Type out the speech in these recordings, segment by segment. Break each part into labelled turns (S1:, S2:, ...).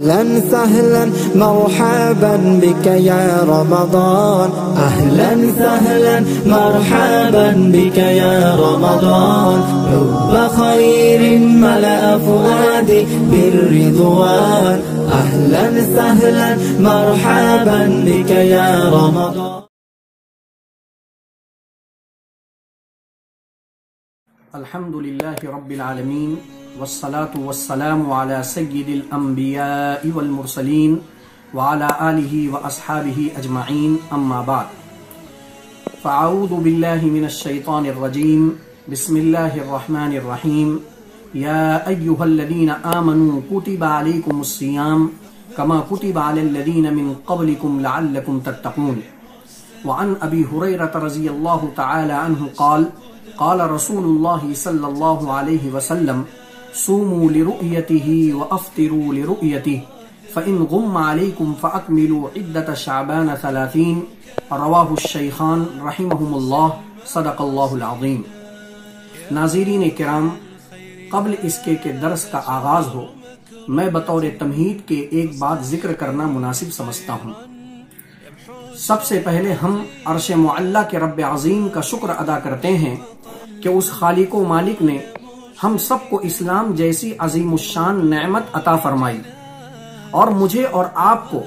S1: أهلا سهلا مرحبا بك يا رمضان، أهلا سهلا مرحبا بك يا رمضان، حب خير ملأ فؤادي بالرضوان، أهلا سهلا مرحبا بك يا رمضان.
S2: الحمد لله رب العالمين والصلاة والسلام على سيد الأنبياء والمرسلين وعلى آله وأصحابه أجمعين، أما بعد، فأعوذ بالله من الشيطان الرجيم. بسم الله الرحمن الرحيم. يا أيها الذين آمنوا كتب عليكم الصيام كما كتب على الذين من قبلكم لعلكم تتقون. وعن أبي هريرة رضي الله تعالى عنه قال قال رسول الله صلى الله عليه وسلم: صوموا لرؤيته وأفطروا لرؤيته، فإن غم عليكم فأكملوا عدة شعبان 30. رواه الشيخان رحمهم اللہ، صدق اللہ العظیم. ناظرین کرام، قبل اس کے کہ درس کا آغاز ہو، میں بطور تمہید کے ایک بات ذکر کرنا مناسب سمجھتا ہوں. سب سے پہلے ہم عرش معلی کے رب عظیم کا شکر ادا کرتے ہیں کہ اس خالق و مالک نے ہم سب کو اسلام جیسی عظیم الشان نعمت عطا فرمائی اور مجھے اور آپ کو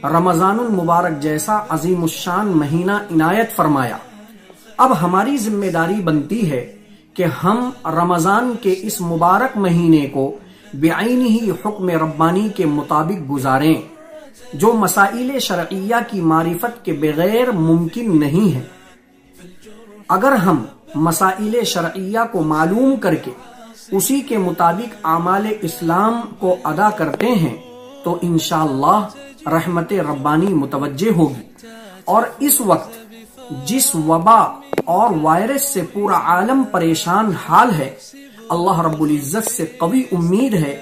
S2: رمضان المبارک جیسا عظیم الشان مہینہ عنایت فرمایا. اب ہماری ذمہ داری بنتی ہے کہ ہم رمضان کے اس مبارک مہینے کو بعینہ حکم ربانی کے مطابق گزاریں، جو مسائل شرعیہ کی معرفت کے بغیر ممکن نہیں ہے. اگر ہم مسائل شرعیہ کو معلوم کر کے اسی کے مطابق اعمال اسلام کو ادا کرتے ہیں تو انشاءاللہ رحمت ربانی متوجہ ہوگی، اور اس وقت جس وبا اور وائرس سے پورا عالم پریشان حال ہے، اللہ رب العزت سے قوی امید ہے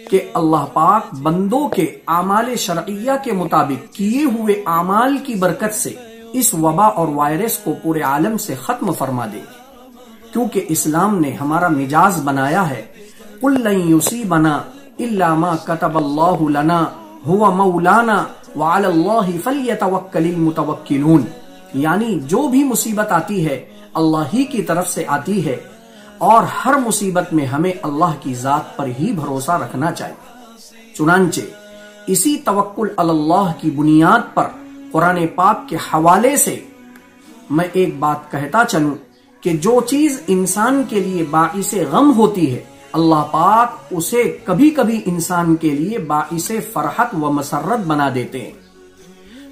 S2: کہ اللہ پاک بندوں کے اعمال شرعیہ کے مطابق کیے ہوئے اعمال کی برکت سے اس وبا اور وائرس کو پورے عالم سے ختم فرما دے گی، کیونکہ اسلام نے ہمارا مزاج بنایا ہے: قُلْ لَن يُصِيبَنَا إِلَّا مَا كَتَبَ اللَّهُ لَنَا هُوَ مَوْلَانَا وَعَلَى اللَّهِ فَلْيَتَوَكَّلِ الْمُتَوَكِّلُونَ، یعنی جو بھی مصیبت آتی ہے اللہ ہی کی طرف سے آتی ہے، اور ہر مصیبت میں ہمیں اللہ کی ذات پر ہی بھروسہ رکھنا چاہیے. چنانچہ اسی توکل علی اللہ کی بنیاد پر قرآن پاک کے حوالے سے میں ایک بات کہتا چلوں کہ جو چیز انسان کے لیے باعث غم ہوتی ہے، اللہ پاک اسے کبھی کبھی انسان کے لیے باعث فرحت و مسرت بنا دیتے ہیں.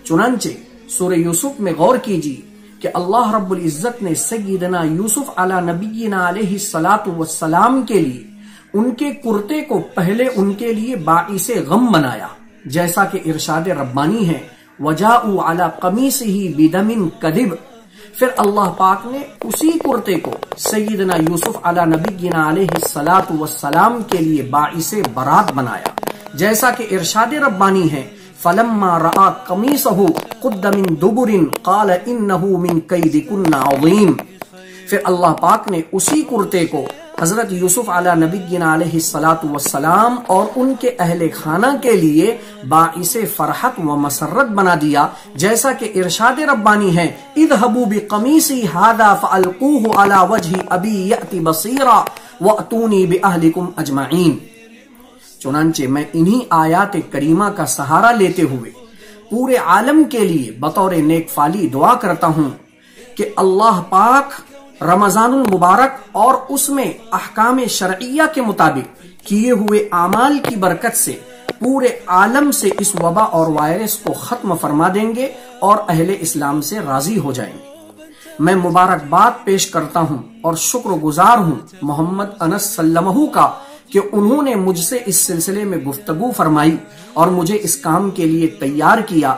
S2: چنانچہ سورہ یوسف میں غور کیجیے کہ اللہ رب العزت نے سیدنا یوسف علی نبینا علیہ الصلاۃ والسلام کے لیے ان کے کرتے کو پہلے ان کے لیے باعث غم بنایا، جیسا کہ ارشاد ربانی ہے: وَجَاءُوا عَلَى قَمِيصِهِ بِدَمٍ كَذِبٍ. پھر اللہ پاک نے اسی کرتے کو سیدنا یوسف علی نبینا علیہ الصلاۃ والسلام کے لیے باعث برات بنایا، جیسا کہ ارشاد ربانی ہے: فَلَمَّا رَأَىٰ قَمِيصَهُ قُدَّ مِن دُبُرٍ قَالَ إِنَّهُ مِن كَيْدِكُنَّ عَظِيمٌ. پھر اللہ پاک نے اسی کرتے کو حضرت یوسف علی نبینا علیہ الصلاۃ والسلام اور ان کے اہل خانہ کے لیے باعث فرحت و مسرت بنا دیا، جیسا کہ ارشاد ربانی ہے: اذهبوا بقمیصی ھذا فالقوه علی وجہ ابی یأتی بصیرا واتونی باہلکم اجمعین. چنانچہ میں انہی آیات کریمہ کا سہارا لیتے ہوئے پورے عالم کے لیے بطور نیک فالی دعا کرتا ہوں کہ اللہ پاک رمضان المبارک اور اس میں احکام شرعیہ کے مطابق کیے ہوئے اعمال کی برکت سے پورے عالم سے اس وبا اور وائرس کو ختم فرما دیں گے اور اہل اسلام سے راضی ہو جائیں گے. میں مبارکباد پیش کرتا ہوں اور شکر گزار ہوں محمد انس سلمہ کا کہ انہوں نے مجھ سے اس سلسلے میں گفتگو فرمائی اور مجھے اس کام کے لیے تیار کیا.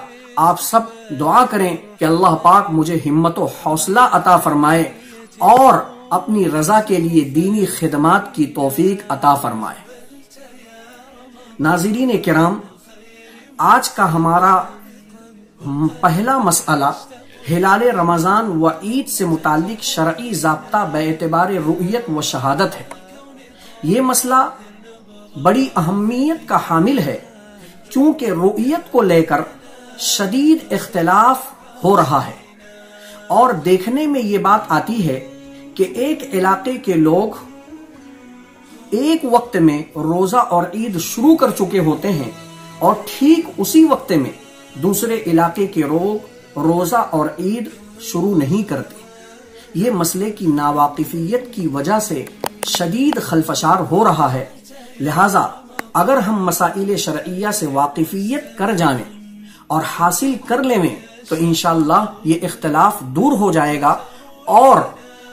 S2: آپ سب دعا کریں کہ اللہ پاک مجھے ہمت و حوصلہ عطا فرمائے اور اپنی رضا کے لیے دینی خدمات کی توفیق عطا فرمائے. ناظرین کرام، آج کا ہمارا پہلا مسئلہ ہلال رمضان و عید سے متعلق شرعی ضابطہ باعتبار رؤیت و شہادت ہے. یہ مسئلہ بڑی اہمیت کا حامل ہے چونکہ رؤیت کو لے کر شدید اختلاف ہو رہا ہے، اور دیکھنے میں یہ بات آتی ہے کہ ایک علاقے کے لوگ ایک وقت میں روزہ اور عید شروع کر چکے ہوتے ہیں، اور ٹھیک اسی وقت میں دوسرے علاقے کے لوگ روزہ اور عید شروع نہیں کرتے۔ یہ مسئلے کی ناواقفیت کی وجہ سے شدید خلفشار ہو رہا ہے، لہذا اگر ہم مسائل شرعیہ سے واقفیت کر جائیں اور حاصل کر لیں تو انشاءاللہ یہ اختلاف دور ہو جائے گا، اور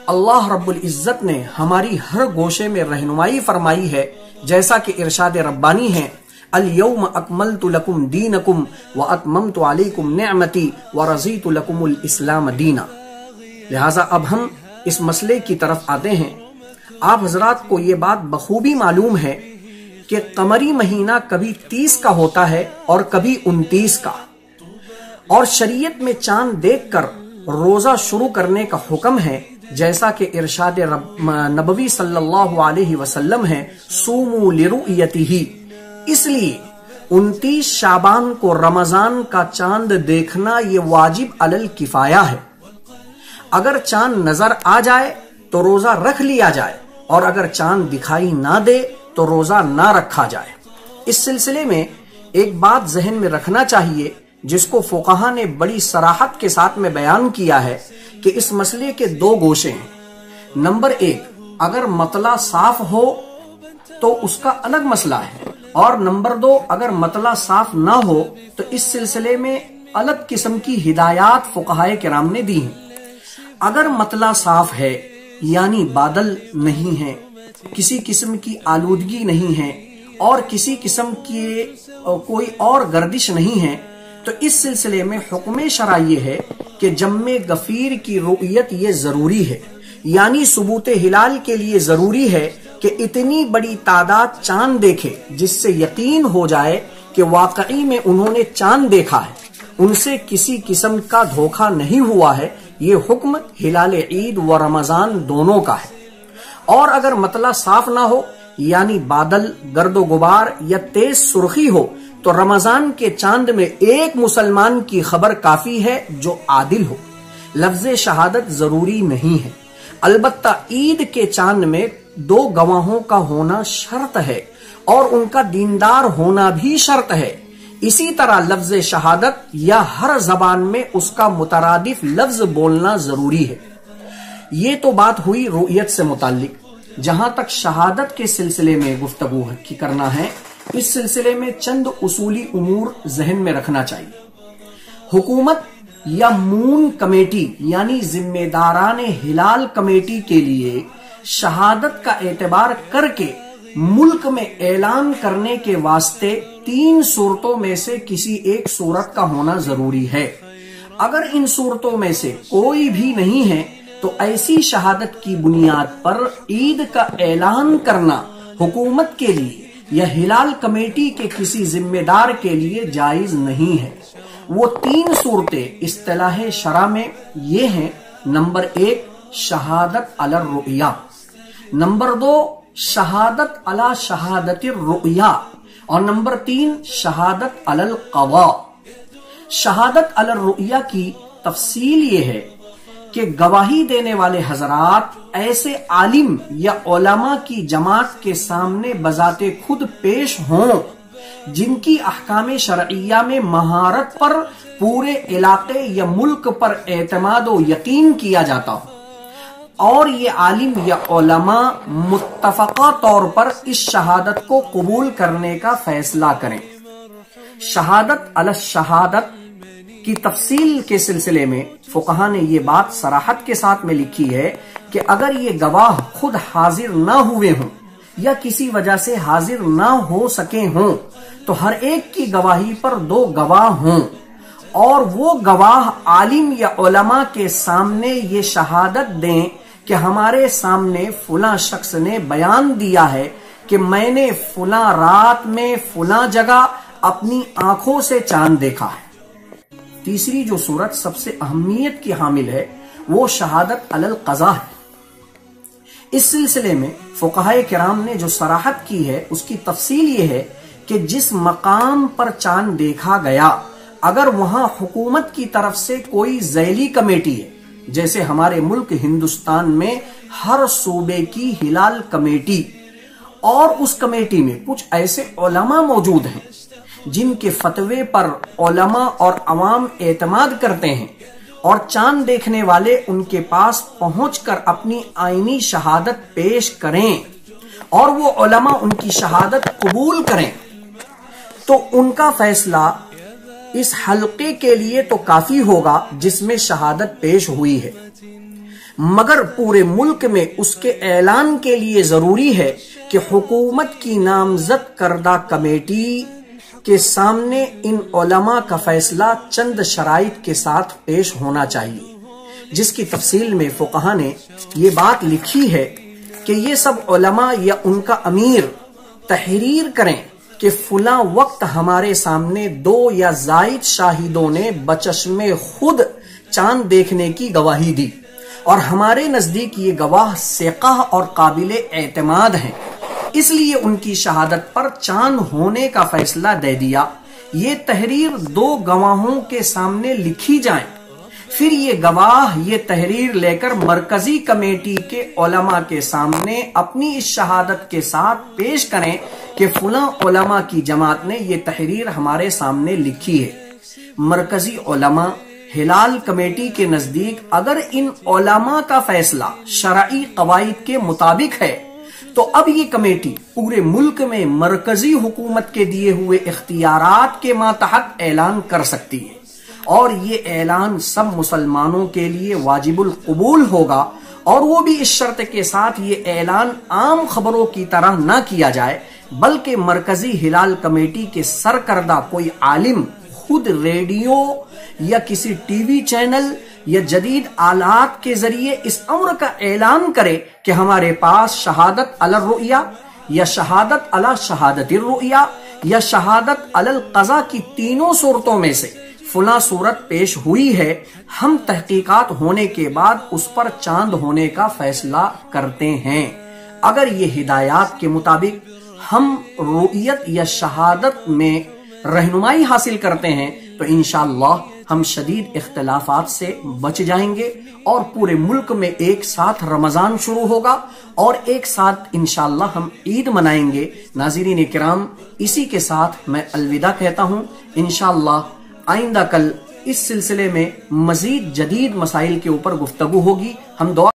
S2: اللہ رب العزت نے ہماری ہر گوشے میں رہنمائی فرمائی ہے، جیسا کہ ارشاد ربانی ہے، اليوم اکملت لکم دینکم واتممت علیکم نعمتی ورضیت لکم الاسلام دینا۔ لہٰذا اب ہم اس مسئلے کی طرف آتے ہیں۔ آپ حضرات کو یہ بات بخوبی معلوم ہے کہ قمری مہینہ کبھی 30 کا ہوتا ہے اور کبھی 29 کا، اور شریعت میں چاند دیکھ کر روزہ شروع کرنے کا حکم ہے، جیسا کہ ارشاد نبوی صلی اللہ علیہ وسلم ہے، صوموا لرؤیتہ۔ اس لیے 29 شعبان کو رمضان کا چاند دیکھنا یہ واجب علی الکفایہ ہے۔ اگر چاند نظر آ جائے تو روزہ رکھ لیا جائے، اور اگر چاند دکھائی نہ دے تو روزہ نہ رکھا جائے۔ اس سلسلے میں ایک بات ذہن میں رکھنا چاہیے، جس کو فقہا نے بڑی صراحت کے ساتھ میں بیان کیا ہے کہ اس مسئلے کے 2 گوشے ہیں۔ نمبر 1، اگر مطلع صاف ہو تو اس کا الگ مسئلہ ہے، اور نمبر 2، اگر مطلع صاف نہ ہو تو اس سلسلے میں الگ قسم کی ہدایات فقہائے کرام نے دی ہیں۔ اگر مطلع صاف ہے، یعنی بادل نہیں ہے، کسی قسم کی آلودگی نہیں ہے، اور کسی قسم کی کوئی اور گردش نہیں ہے، تو اس سلسلے میں حکم شرع یہ ہے کہ جم غفیر کی رؤیت یہ ضروری ہے، یعنی ثبوت ہلال کے لیے ضروری ہے کہ اتنی بڑی تعداد چاند دیکھے جس سے یقین ہو جائے کہ واقعی میں انہوں نے چاند دیکھا ہے، ان سے کسی قسم کا دھوکہ نہیں ہوا ہے۔ یہ حکم ہلال عید و رمضان دونوں کا ہے۔ اور اگر مطلع صاف نہ ہو، یعنی بادل، گرد و غبار یا تیز سرخی ہو، تو رمضان کے چاند میں ایک مسلمان کی خبر کافی ہے جو عادل ہو، لفظ شہادت ضروری نہیں ہے۔ البتہ عید کے چاند میں 2 گواہوں کا ہونا شرط ہے، اور ان کا دیندار ہونا بھی شرط ہے۔ اسی طرح لفظ شہادت یا ہر زبان میں اس کا مترادف لفظ بولنا ضروری ہے۔ یہ تو بات ہوئی رؤیت سے متعلق۔ جہاں تک شہادت کے سلسلے میں گفتگو کرنا ہے، اس سلسلے میں چند اصولی امور ذہن میں رکھنا چاہیے۔ حکومت یا مون کمیٹی یعنی ذمہ داران ہلال کمیٹی کے لیے شہادت کا اعتبار کر کے ملک میں اعلان کرنے کے واسطے 3 صورتوں میں سے کسی ایک صورت کا ہونا ضروری ہے۔ اگر ان صورتوں میں سے کوئی بھی نہیں ہے تو ایسی شہادت کی بنیاد پر عید کا اعلان کرنا حکومت کے لیے یا ہلال کمیٹی کے کسی ذمہ دار کے لیے جائز نہیں ہے۔ وہ 3 صورتیں اصطلاح شرع میں یہ ہیں: نمبر 1 شہادت علی الرؤیا، نمبر 2 شہادت علی شہادت الرؤیا، اور نمبر 3 شہادت علی القضاء۔ شہادت علی الرؤیا کی تفصیل یہ ہے کہ گواہی دینے والے حضرات ایسے عالم یا علماء کی جماعت کے سامنے بذات خود پیش ہوں جن کی احکام شرعیہ میں مہارت پر پورے علاقے یا ملک پر اعتماد و یقین کیا جاتا ہو، اور یہ عالم یا علماء متفقہ طور پر اس شہادت کو قبول کرنے کا فیصلہ کریں۔ شہادت علی الشہادت کی تفصیل کے سلسلے میں فقہا نے یہ بات صراحت کے ساتھ میں لکھی ہے کہ اگر یہ گواہ خود حاضر نہ ہوئے ہوں یا کسی وجہ سے حاضر نہ ہو سکے ہوں تو ہر ایک کی گواہی پر 2 گواہ ہوں، اور وہ گواہ عالم یا علماء کے سامنے یہ شہادت دیں کہ ہمارے سامنے فلاں شخص نے بیان دیا ہے کہ میں نے فلاں رات میں فلاں جگہ اپنی آنکھوں سے چاند دیکھا ہے۔ تیسری جو صورت سب سے اہمیت کی حامل ہے وہ شہادت علی القضاء ہے۔ اس سلسلے میں فقہائے کرام نے جو صراحت کی ہے اس کی تفصیل یہ ہے کہ جس مقام پر چاند دیکھا گیا اگر وہاں حکومت کی طرف سے کوئی ذیلی کمیٹی ہے، جیسے ہمارے ملک ہندوستان میں ہر صوبے کی ہلال کمیٹی، اور اس کمیٹی میں کچھ ایسے علماء موجود ہیں جن کے فتوے پر علماء اور عوام اعتماد کرتے ہیں، اور چاند دیکھنے والے ان کے پاس پہنچ کر اپنی آئینی شہادت پیش کریں اور وہ علماء ان کی شہادت قبول کریں، تو ان کا فیصلہ اس حلقے کے لیے تو کافی ہوگا جس میں شہادت پیش ہوئی ہے، مگر پورے ملک میں اس کے اعلان کے لیے ضروری ہے کہ حکومت کی نامزد کردہ کمیٹی کے سامنے ان علماء کا فیصلہ چند شرائط کے ساتھ پیش ہونا چاہیے، جس کی تفصیل میں فقہا نے یہ بات لکھی ہے کہ یہ سب علماء یا ان کا امیر تحریر کریں کہ فلاں وقت ہمارے سامنے 2 یا زائد شاہدوں نے بچشم خود چاند دیکھنے کی گواہی دی، اور ہمارے نزدیک یہ گواہ ثقہ اور قابل اعتماد ہیں، اس لیے ان کی شہادت پر چاند ہونے کا فیصلہ دے دیا۔ یہ تحریر 2 گواہوں کے سامنے لکھی جائیں، پھر یہ گواہ یہ تحریر لے کر مرکزی کمیٹی کے علماء کے سامنے اپنی اس شہادت کے ساتھ پیش کریں کہ فلاں علماء کی جماعت نے یہ تحریر ہمارے سامنے لکھی ہے۔ مرکزی علماء ہلال کمیٹی کے نزدیک اگر ان علماء کا فیصلہ شرعی قواعد کے مطابق ہے تو اب یہ کمیٹی پورے ملک میں مرکزی حکومت کے دیے ہوئے اختیارات کے ماتحت اعلان کر سکتی ہے، اور یہ اعلان سب مسلمانوں کے لیے واجب القبول ہوگا، اور وہ بھی اس شرط کے ساتھ یہ اعلان عام خبروں کی طرح نہ کیا جائے بلکہ مرکزی ہلال کمیٹی کے سرکردہ کوئی عالم خود ریڈیو یا کسی ٹی وی چینل یا جدید آلات کے ذریعے اس امر کا اعلان کرے کہ ہمارے پاس شہادت علی الرؤیا یا شہادت علی شہادت الرؤیا یا شہادت علی القضاء کی تینوں صورتوں میں سے فلاں صورت پیش ہوئی ہے، ہم تحقیقات ہونے کے بعد اس پر چاند ہونے کا فیصلہ کرتے ہیں۔ اگر یہ ہدایات کے مطابق ہم رؤیت یا شہادت میں رہنمائی حاصل کرتے ہیں تو انشاءاللہ ہم شدید اختلافات سے بچ جائیں گے، اور پورے ملک میں ایک ساتھ رمضان شروع ہوگا اور ایک ساتھ انشاءاللہ ہم عید منائیں گے۔ ناظرین کرام، اسی کے ساتھ میں الوداع کہتا ہوں۔ انشاءاللہ آئندہ کل اس سلسلے میں مزید جدید مسائل کے اوپر گفتگو ہوگی۔ ہم دعا